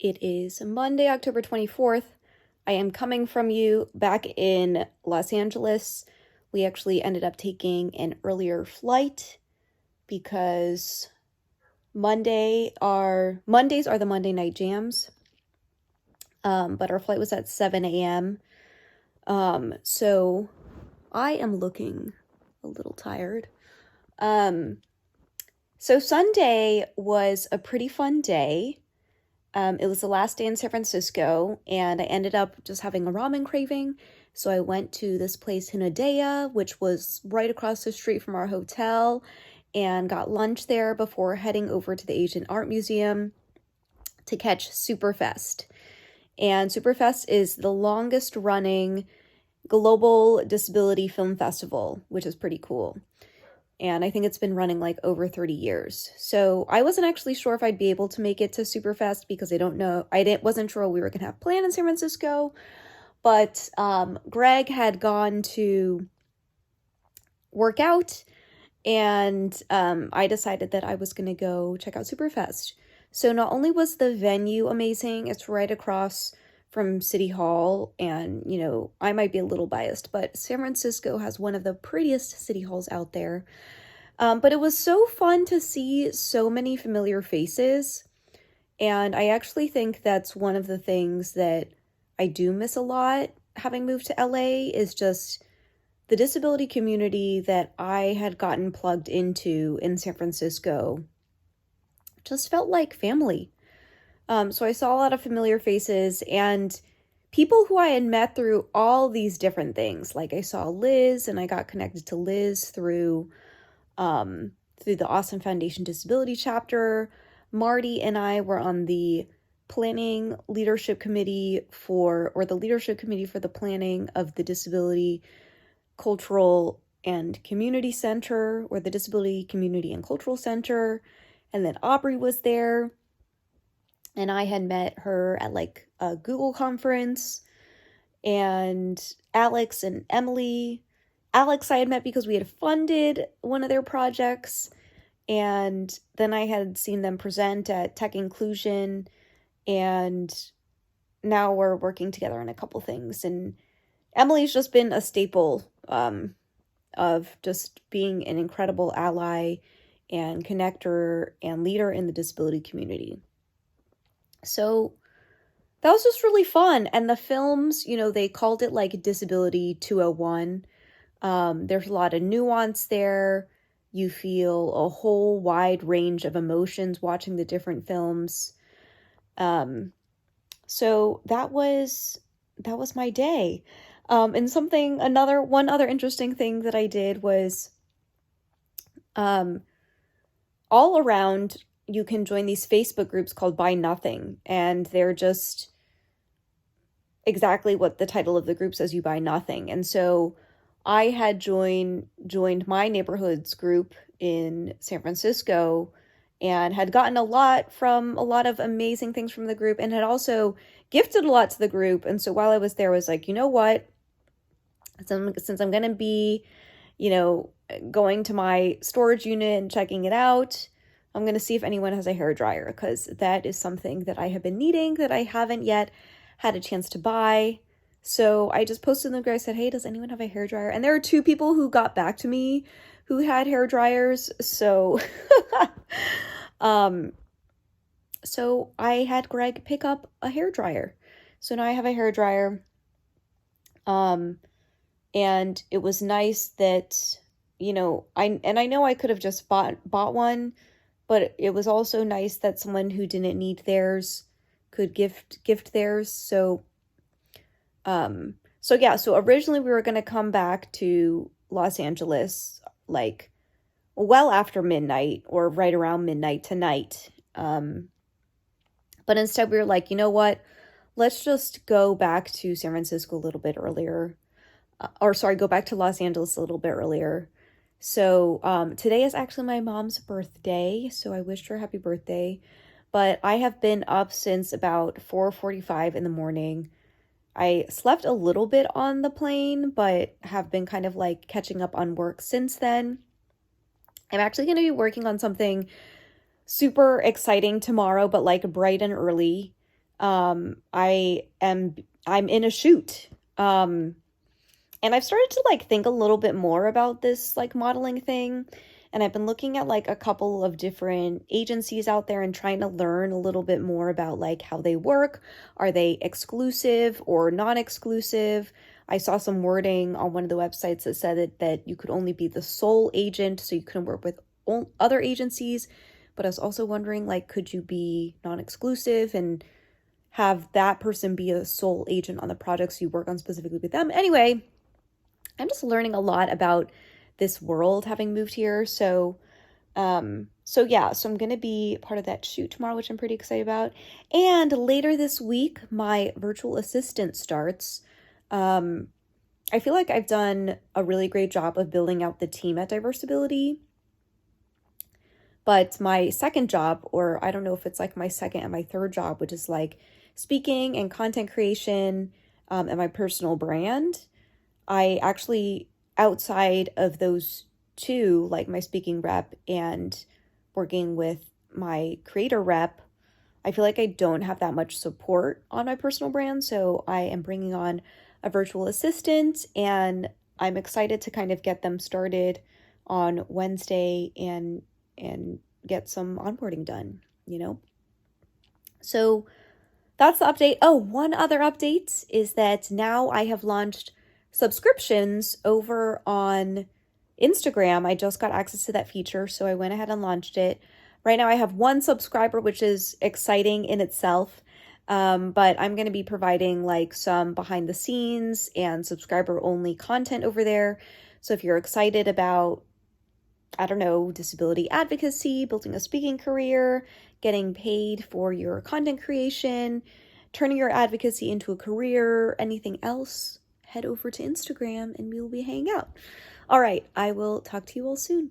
It is Monday, October 24th. I am coming from you back in Los Angeles. We actually ended up taking an earlier flight because Mondays are the Monday night jams. But our flight was at 7 a.m. So I am looking a little tired. So Sunday was a pretty fun day. It was the last day in San Francisco, and I ended up just having a ramen craving. So I went to this place, Hinodea, which was right across the street from our hotel, and got lunch there before heading over to the Asian Art Museum to catch Superfest. And Superfest is the longest running global disability film festival, which is pretty cool. And I think it's been running like over 30 years. So I wasn't actually sure if I'd be able to make it to Superfest because wasn't sure we were going to have planned in San Francisco. But Greg had gone to work out, and I decided that I was going to go check out Superfest. So not only was the venue amazing, it's right across from City Hall, and, I might be a little biased, but San Francisco has one of the prettiest city halls out there. But it was so fun to see so many familiar faces, and I actually think that's one of the things that I do miss a lot having moved to LA is just the disability community that I had gotten plugged into in San Francisco just felt like family. So I saw a lot of familiar faces and people who I had met through all these different things. Like I saw Liz, and I got connected to Liz through the Austin Foundation Disability Chapter. Marty and I were on the leadership committee for the planning of the Disability Cultural and Community Center, or the Disability Community and Cultural Center. And then Aubrey was there. And I had met her at like a Google conference, and Alex and Emily. Alex I had met because we had funded one of their projects, and then I had seen them present at Tech Inclusion, and now we're working together on a couple things. And Emily's just been a staple of just being an incredible ally and connector and leader in the disability community. So that was just really fun. And the films, they called it like Disability 201. There's a lot of nuance there. You feel a whole wide range of emotions watching the different films. So that was my day. And one other interesting thing that I did was, all around, you can join these Facebook groups called Buy Nothing, and they're just exactly what the title of the group says, you buy nothing. And so I had joined my neighborhood's group in San Francisco and had gotten a lot of amazing things from the group, and had also gifted a lot to the group. And so while I was there, I was like, you know what? Since I'm going to be, going to my storage unit and checking it out, I'm going to see if anyone has a hairdryer, because that is something that I have been needing that I haven't yet had a chance to buy. So I just posted in the group. I said, hey, does anyone have a hairdryer? And there are 2 people who got back to me who had hairdryers. So, so I had Greg pick up a hairdryer. So now I have a hairdryer. And it was nice that, I know I could have just bought one, but it was also nice that someone who didn't need theirs could gift theirs. So originally we were going to come back to Los Angeles like well after midnight, or right around midnight tonight. But instead we were like, you know what? Let's just go back to San Francisco a little bit earlier. Go back to Los Angeles a little bit earlier. So today is actually my mom's birthday, so I wished her happy birthday. But I have been up since about 4:45 in the morning. I slept a little bit on the plane, but have been kind of like catching up on work since then. I'm actually going to be working on something super exciting tomorrow, but like bright and early. I'm in a shoot. And I've started to like think a little bit more about this like modeling thing. And I've been looking at like a couple of different agencies out there and trying to learn a little bit more about like how they work. Are they exclusive or non-exclusive? I saw some wording on one of the websites that said that you could only be the sole agent, so you couldn't work with other agencies. But I was also wondering, like, could you be non-exclusive and have that person be a sole agent on the projects you work on specifically with them? Anyway, I'm just learning a lot about this world having moved here. So I'm gonna be part of that shoot tomorrow, which I'm pretty excited about. And later this week, my virtual assistant starts. Um, I feel like I've done a really great job of building out the team at Diversability. But my second job, or I don't know if it's like my second and my third job, which is like speaking and content creation, and my personal brand, I actually, outside of those two, like my speaking rep and working with my creator rep, I feel like I don't have that much support on my personal brand. So I am bringing on a virtual assistant, and I'm excited to kind of get them started on Wednesday and get some onboarding done, you know? So that's the update. Oh, one other update is that now I have launched subscriptions over on Instagram. I just got access to that feature, so I went ahead and launched it. Right now I have one subscriber, which is exciting in itself. But I'm going to be providing like some behind the scenes and subscriber only content over there. So if you're excited about, I don't know, disability advocacy, building a speaking career, getting paid for your content creation, turning your advocacy into a career, anything else, head over to Instagram and we will be hanging out. All right, I will talk to you all soon.